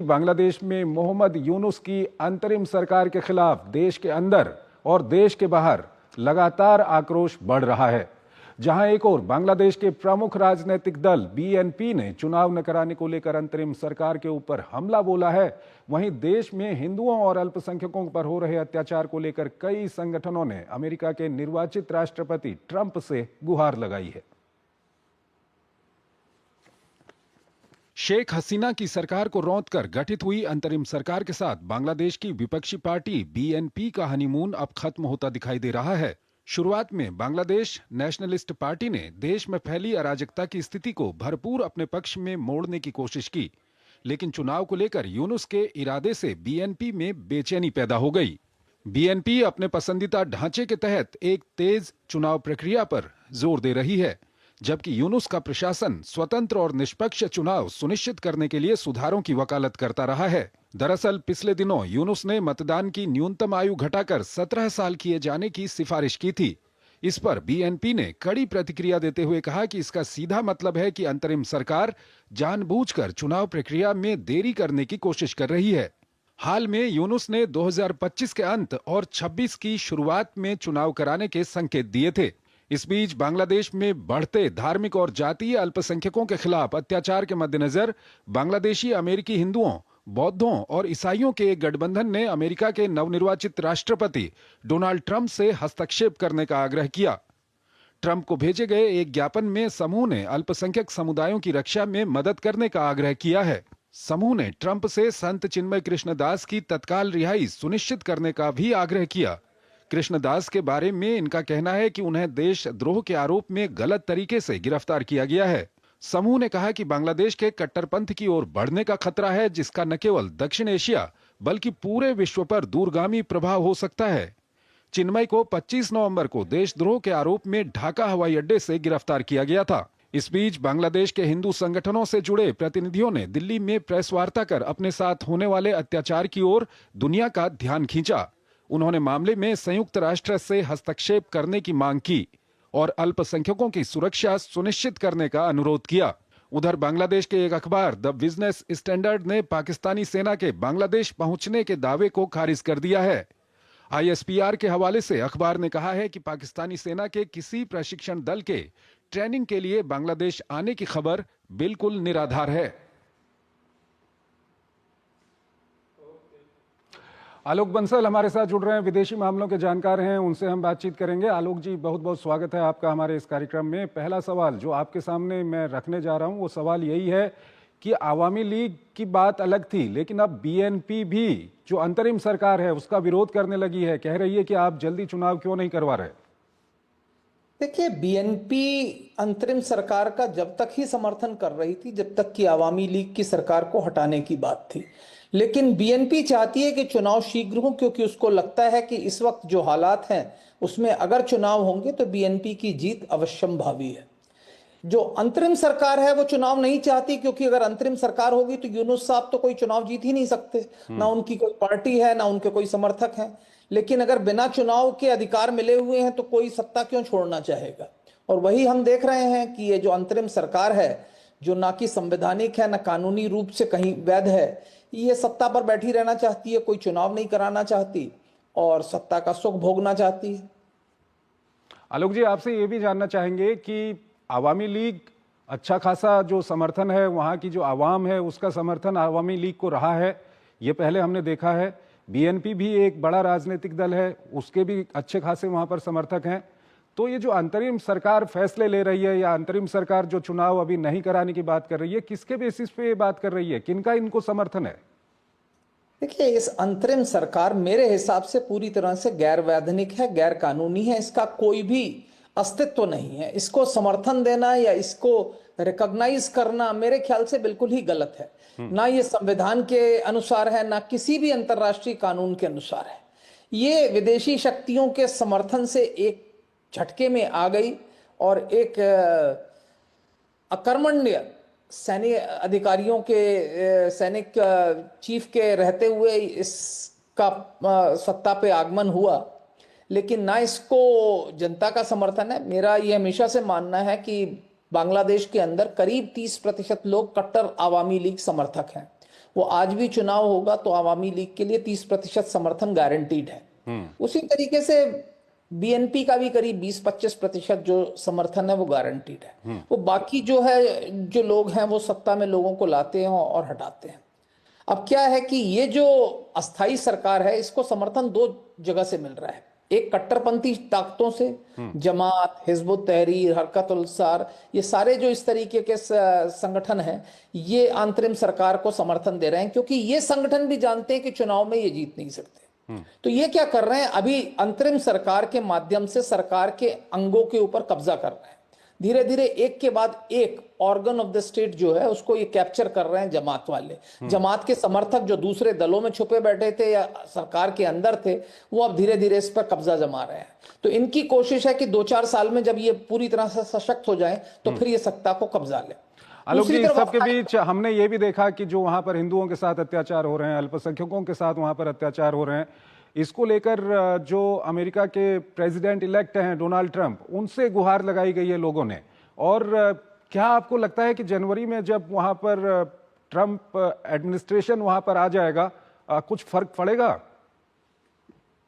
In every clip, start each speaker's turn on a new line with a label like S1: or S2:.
S1: बांग्लादेश में मोहम्मद यूनुस की अंतरिम सरकार के खिलाफ देश के अंदर और देश के बाहर लगातार आक्रोश बढ़ रहा है। जहां एक ओर बांग्लादेश के प्रमुख राजनीतिक दल बीएनपी ने चुनाव न कराने को लेकर अंतरिम सरकार के ऊपर हमला बोला है, वहीं देश में हिंदुओं और अल्पसंख्यकों पर हो रहे अत्याचार को लेकर कई संगठनों ने अमेरिका के निर्वाचित राष्ट्रपति ट्रंप से गुहार लगाई है। शेख हसीना की सरकार को रौंदकर गठित हुई अंतरिम सरकार के साथ बांग्लादेश की विपक्षी पार्टी बीएनपी का हनीमून अब खत्म होता दिखाई दे रहा है। शुरुआत में बांग्लादेश नेशनलिस्ट पार्टी ने देश में फैली अराजकता की स्थिति को भरपूर अपने पक्ष में मोड़ने की कोशिश की, लेकिन चुनाव को लेकर यूनुस के इरादे से बीएनपी में बेचैनी पैदा हो गई। बीएनपी अपने पसंदीदा ढांचे के तहत एक तेज चुनाव प्रक्रिया पर जोर दे रही है, जबकि यूनुस का प्रशासन स्वतंत्र और निष्पक्ष चुनाव सुनिश्चित करने के लिए सुधारों की वकालत करता रहा है। दरअसल पिछले दिनों यूनुस ने मतदान की न्यूनतम आयु घटाकर 17 साल किए जाने की सिफारिश की थी। इस पर बीएनपी ने कड़ी प्रतिक्रिया देते हुए कहा कि इसका सीधा मतलब है कि अंतरिम सरकार जानबूझकर चुनाव प्रक्रिया में देरी करने की कोशिश कर रही है। हाल में यूनुस ने 2025 के अंत और 26 की शुरुआत में चुनाव कराने के संकेत दिए थे। इस बीच बांग्लादेश में बढ़ते धार्मिक और जातीय अल्पसंख्यकों के खिलाफ अत्याचार के मद्देनजर बांग्लादेशी अमेरिकी हिंदुओं, बौद्धों और ईसाइयों के एक गठबंधन ने अमेरिका के नवनिर्वाचित राष्ट्रपति डोनाल्ड ट्रंप से हस्तक्षेप करने का आग्रह किया। ट्रंप को भेजे गए एक ज्ञापन में समूह ने अल्पसंख्यक समुदायों की रक्षा में मदद करने का आग्रह किया है। समूह ने ट्रंप से संत चिन्मय कृष्णदास की तत्काल रिहाई सुनिश्चित करने का भी आग्रह किया। कृष्णदास के बारे में इनका कहना है कि उन्हें देशद्रोह के आरोप में गलत तरीके से गिरफ्तार किया गया है। समूह ने कहा कि बांग्लादेश के कट्टरपंथ की ओर बढ़ने का खतरा है, जिसका न केवल दक्षिण एशिया बल्कि पूरे विश्व पर दूरगामी प्रभाव हो सकता है। चिन्मय को 25 नवंबर को देशद्रोह के आरोप में ढाका हवाई अड्डे से गिरफ्तार किया गया था। इस बीच बांग्लादेश के हिंदू संगठनों से जुड़े प्रतिनिधियों ने दिल्ली में प्रेस वार्ता कर अपने साथ होने वाले अत्याचार की ओर दुनिया का ध्यान खींचा। उन्होंने मामले में संयुक्त राष्ट्र से हस्तक्षेप करने की मांग की और अल्पसंख्यकों की सुरक्षा सुनिश्चित करने का अनुरोध किया। उधर बांग्लादेश के एक अखबार द बिजनेस स्टैंडर्ड ने पाकिस्तानी सेना के बांग्लादेश पहुंचने के दावे को खारिज कर दिया है। आईएसपीआर के हवाले से अखबार ने कहा है कि पाकिस्तानी सेना के किसी प्रशिक्षण दल के ट्रेनिंग के लिए बांग्लादेश आने की खबर बिल्कुल निराधार है। आलोक बंसल हमारे साथ जुड़ रहे हैं, विदेशी मामलों के जानकार हैं, उनसे हम बातचीत करेंगे। आलोक जी, बहुत बहुत स्वागत है आपका हमारे इस कार्यक्रम में। पहला सवाल जो आपके सामने मैं रखने जा रहा हूं वो सवाल यही है कि आवामी लीग की बात अलग थी, लेकिन अब बीएनपी भी जो अंतरिम सरकार है उसका विरोध करने लगी है, कह रही है कि आप जल्दी चुनाव क्यों नहीं करवा रहे।
S2: देखिए, बीएनपी अंतरिम सरकार का जब तक ही समर्थन कर रही थी जब तक कि आवामी लीग की सरकार को हटाने की बात थी, लेकिन बीएनपी चाहती है कि चुनाव शीघ्र हो, क्योंकि उसको लगता है कि इस वक्त जो हालात हैं उसमें अगर चुनाव होंगे तो बीएनपी की जीत अवश्यंभावी है। जो अंतरिम सरकार है वो चुनाव नहीं चाहती, क्योंकि अगर अंतरिम सरकार होगी तो यूनुस साहब तो कोई चुनाव जीत ही नहीं सकते, ना उनकी कोई पार्टी है ना उनके कोई समर्थक हैं। लेकिन अगर बिना चुनाव के अधिकार मिले हुए हैं तो कोई सत्ता क्यों छोड़ना चाहेगा। और वही हम देख रहे हैं कि ये जो अंतरिम सरकार है, जो ना कि संवैधानिक है ना कानूनी रूप से कहीं वैध है, ये सत्ता पर बैठी रहना चाहती है, कोई चुनाव नहीं कराना चाहती और सत्ता का सुख भोगना चाहती है।
S1: आलोक जी, आपसे ये भी जानना चाहेंगे कि आवामी लीग अच्छा खासा जो समर्थन है, वहां की जो आवाम है उसका समर्थन आवामी लीग को रहा है, ये पहले हमने देखा है। बीएनपी भी एक बड़ा राजनीतिक दल है, उसके भी अच्छे खासे वहां पर समर्थक हैं। तो ये जो अंतरिम सरकार फैसले ले रही है या अंतरिम सरकार जो चुनाव अभी नहीं कराने की बात कर रही है, किसके बेसिस पे ये बात कर रही है, किनका इनको समर्थन है?
S2: देखिए, इस अंतरिम सरकार मेरे हिसाब से पूरी तरह से गैर वैधानिक है, गैर कानूनी है, इसका कोई भी अस्तित्व नहीं है। इसको समर्थन देना या इसको रिकॉग्नाइज करना मेरे ख्याल से बिल्कुल ही गलत है। ना ये संविधान के अनुसार है, ना किसी भी अंतरराष्ट्रीय कानून के अनुसार है। ये विदेशी शक्तियों के समर्थन से एक झटके में आ गई और एक अकर्मण्य सैनिक अधिकारियों के सैनिक चीफ के रहते हुए इसका सत्ता पे आगमन हुआ, लेकिन ना इसको जनता का समर्थन है। मेरा ये हमेशा से मानना है कि बांग्लादेश के अंदर करीब 30% लोग कट्टर आवामी लीग समर्थक हैं वो आज भी चुनाव होगा तो आवामी लीग के लिए 30% समर्थन गारंटीड है। उसी तरीके से बीएनपी का भी करीब 20-25% जो समर्थन है वो गारंटीड है। वो बाकी जो है, जो लोग हैं वो सत्ता में लोगों को लाते हैं और हटाते हैं। अब क्या है कि ये जो अस्थाई सरकार है इसको समर्थन दो जगह से मिल रहा है। एक कट्टरपंथी ताकतों से, जमात, हिजबुत तहरीर, हरकत उल सार, ये सारे जो इस तरीके के संगठन हैं ये अंतरिम सरकार को समर्थन दे रहे हैं, क्योंकि ये संगठन भी जानते हैं कि चुनाव में ये जीत नहीं सकते। तो ये क्या कर रहे हैं, अभी अंतरिम सरकार के माध्यम से सरकार के अंगों के ऊपर कब्जा कर रहे हैं। धीरे धीरे एक के बाद एक ऑर्गन ऑफ द स्टेट जो है उसको ये कैप्चर कर रहे हैं जमात वाले। जमात के समर्थक जो दूसरे दलों में छुपे बैठे थे या सरकार के अंदर थे, वो अब धीरे धीरे इस पर कब्जा जमा रहे हैं। तो इनकी कोशिश है कि 2-4 साल में जब ये पूरी तरह से सशक्त हो जाए तो फिर ये सत्ता को कब्जा ले।
S1: आलोक जी, इस सब के बीच हमने ये भी देखा कि जो वहां पर हिंदुओं के साथ अत्याचार हो रहे हैं, अल्पसंख्यकों के साथ वहां पर अत्याचार हो रहे हैं, इसको लेकर जो अमेरिका के प्रेसिडेंट इलेक्ट हैं डोनाल्ड ट्रंप, उनसे गुहार लगाई गई है लोगों ने। और क्या आपको लगता है कि जनवरी में जब वहां पर ट्रंप एडमिनिस्ट्रेशन वहां पर आ जाएगा, कुछ फर्क पड़ेगा?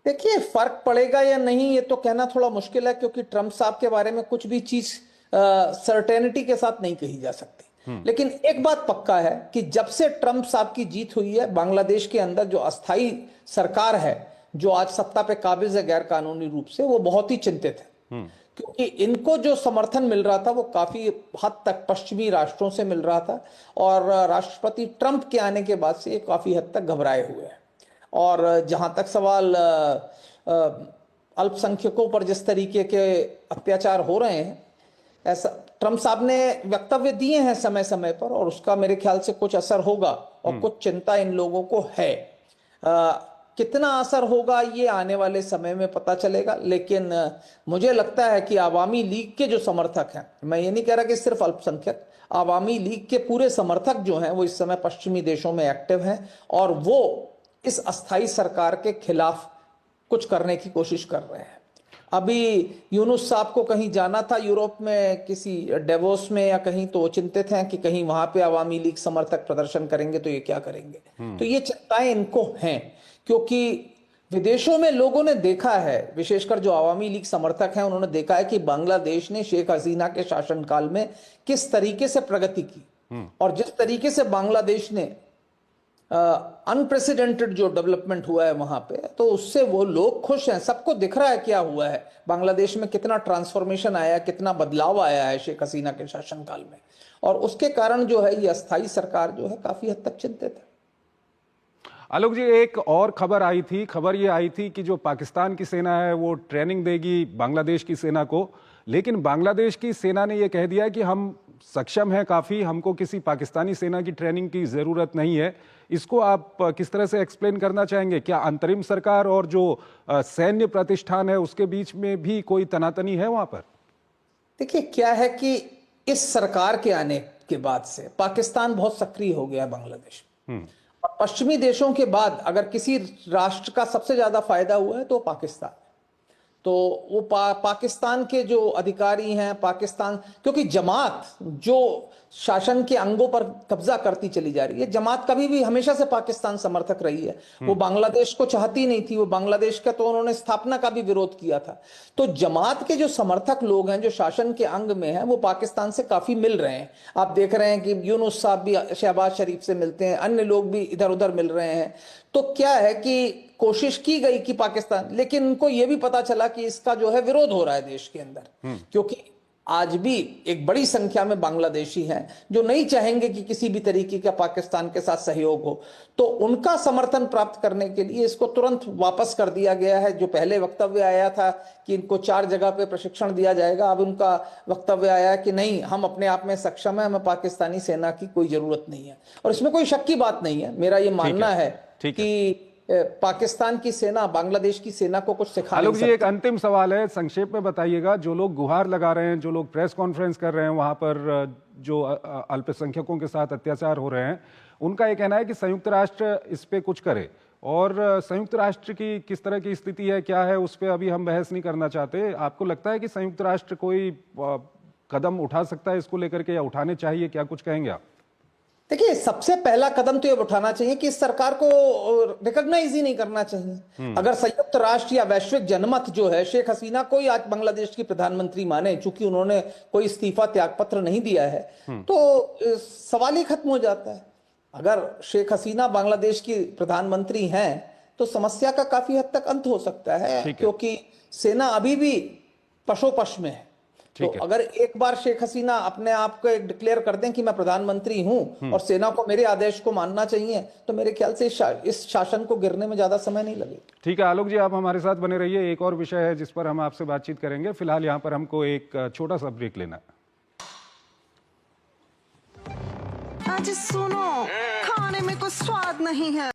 S2: देखिए, फर्क पड़ेगा या नहीं ये तो कहना थोड़ा मुश्किल है, क्योंकि ट्रंप साहब के बारे में कुछ भी चीज सर्टेनिटी के साथ नहीं कही जा सकती। लेकिन एक बात पक्का है कि जब से ट्रंप साहब की जीत हुई है, बांग्लादेश के अंदर जो अस्थाई सरकार है जो आज सत्ता पे काबिज है गैर कानूनी रूप से, वो बहुत ही चिंतित है। क्योंकि इनको जो समर्थन मिल रहा था वो काफी हद तक पश्चिमी राष्ट्रों से मिल रहा था, और राष्ट्रपति ट्रंप के आने के बाद से ये काफी हद तक घबराए हुए हैं। और जहां तक सवाल अल्पसंख्यकों पर जिस तरीके के अत्याचार हो रहे हैं, ऐसा ट्रंप साहब ने वक्तव्य दिए हैं समय समय पर, और उसका मेरे ख्याल से कुछ असर होगा और कुछ चिंता इन लोगों को है। कितना असर होगा ये आने वाले समय में पता चलेगा। लेकिन मुझे लगता है कि आवामी लीग के जो समर्थक हैं, मैं ये नहीं कह रहा कि सिर्फ अल्पसंख्यक, आवामी लीग के पूरे समर्थक जो हैं वो इस समय पश्चिमी देशों में एक्टिव हैं, और वो इस अस्थाई सरकार के खिलाफ कुछ करने की कोशिश कर रहे हैं। अभी यूनुस साहब को कहीं जाना था यूरोप में, किसी डेवोस में या कहीं, तो वो चिंतित हैं कि कहीं वहां पे आवामी लीग समर्थक प्रदर्शन करेंगे तो ये क्या करेंगे। तो ये चिंताएं इनको हैं, क्योंकि विदेशों में लोगों ने देखा है, विशेषकर जो आवामी लीग समर्थक हैं उन्होंने देखा है कि बांग्लादेश ने शेख हसीना के शासनकाल में किस तरीके से प्रगति की, और जिस तरीके से बांग्लादेश ने अनप्रेसिडेंटेड जो डेवलपमेंट हुआ है वहां पे, तो उससे वो लोग खुश हैं। सबको दिख रहा है क्या हुआ है बांग्लादेश में, कितना ट्रांसफॉर्मेशन आया, कितना बदलाव आया है शेख हसीना के शासनकाल में। और उसके कारण जो है ये अस्थाई सरकार जो है काफी हद तक चिंतित है।
S1: आलोक जी, एक और खबर आई थी, खबर ये आई थी कि जो पाकिस्तान की सेना है वो ट्रेनिंग देगी बांग्लादेश की सेना को, लेकिन बांग्लादेश की सेना ने ये कह दिया कि हम सक्षम हैं काफी, हमको किसी पाकिस्तानी सेना की ट्रेनिंग की जरूरत नहीं है। इसको आप किस तरह से एक्सप्लेन करना चाहेंगे? क्या अंतरिम सरकार और जो सैन्य प्रतिष्ठान है उसके बीच में भी कोई तनातनी है वहां पर?
S2: देखिए, क्या है कि इस सरकार के आने के बाद से पाकिस्तान बहुत सक्रिय हो गया बांग्लादेश। और पश्चिमी देशों के बाद अगर किसी राष्ट्र का सबसे ज्यादा फायदा हुआ है तो पाकिस्तान। तो वो पाकिस्तान के जो अधिकारी हैं, पाकिस्तान, क्योंकि जमात जो शासन के अंगों पर कब्जा करती चली जा रही है, जमात कभी भी हमेशा से पाकिस्तान समर्थक रही है। वो बांग्लादेश को चाहती नहीं थी, वो बांग्लादेश का तो उन्होंने स्थापना का भी विरोध किया था। तो जमात के जो समर्थक लोग हैं जो शासन के अंग में हैं वो पाकिस्तान से काफी मिल रहे हैं। आप देख रहे हैं कि यूनुस साहब भी शहबाज शरीफ से मिलते हैं, अन्य लोग भी इधर उधर मिल रहे हैं। तो क्या है कि कोशिश की गई कि पाकिस्तान, लेकिन उनको यह भी पता चला कि इसका जो है विरोध हो रहा है देश के अंदर, क्योंकि आज भी एक बड़ी संख्या में बांग्लादेशी हैं जो नहीं चाहेंगे कि किसी भी तरीके का पाकिस्तान के साथ सहयोग हो। तो उनका समर्थन प्राप्त करने के लिए इसको तुरंत वापस कर दिया गया है। जो पहले वक्तव्य आया था कि इनको 4 जगह पे प्रशिक्षण दिया जाएगा, अब उनका वक्तव्य आया कि नहीं, हम अपने आप में सक्षम है, हमें पाकिस्तानी सेना की कोई जरूरत नहीं है। और इसमें कोई शक की बात नहीं है। मेरा ये मानना है कि पाकिस्तान की सेना बांग्लादेश की सेना को कुछ सिखा नहीं सकती।
S1: जी, एक अंतिम सवाल है, संक्षेप में बताइएगा, जो लोग गुहार लगा रहे हैं, जो लोग प्रेस कॉन्फ्रेंस कर रहे हैं वहां पर जो अल्पसंख्यकों के साथ अत्याचार हो रहे हैं, उनका ये कहना है कि संयुक्त राष्ट्र इस पे कुछ करे, और संयुक्त राष्ट्र की किस तरह की स्थिति है, क्या है, उस पर अभी हम बहस नहीं करना चाहते। आपको लगता है कि संयुक्त राष्ट्र कोई कदम उठा सकता है इसको लेकर के, या उठाने चाहिए? क्या कुछ कहेंगे आप?
S2: देखिए, सबसे पहला कदम तो ये उठाना चाहिए कि इस सरकार को रिकॉग्नाइज ही नहीं करना चाहिए। अगर संयुक्त राष्ट्र या वैश्विक जनमत जो है शेख हसीना को ही आज बांग्लादेश की प्रधानमंत्री माने, चूंकि उन्होंने कोई इस्तीफा त्यागपत्र नहीं दिया है, तो सवाल ही खत्म हो जाता है। अगर शेख हसीना बांग्लादेश की प्रधानमंत्री हैं तो समस्या का काफी हद तक अंत हो सकता है, क्योंकि सेना अभी भी पशोपश में है। तो अगर एक बार शेख हसीना अपने आप को डिक्लेयर कर दें कि मैं प्रधानमंत्री हूं और सेना को मेरे आदेश को मानना चाहिए, तो मेरे ख्याल से इस शासन को गिरने में ज्यादा समय नहीं लगेगा।
S1: ठीक है आलोक जी, आप हमारे साथ बने रहिए। एक और विषय है जिस पर हम आपसे बातचीत करेंगे। फिलहाल यहाँ पर हमको एक छोटा सा ब्रेक लेना है।
S3: आज सुनो, खाने में कोई स्वाद नहीं है।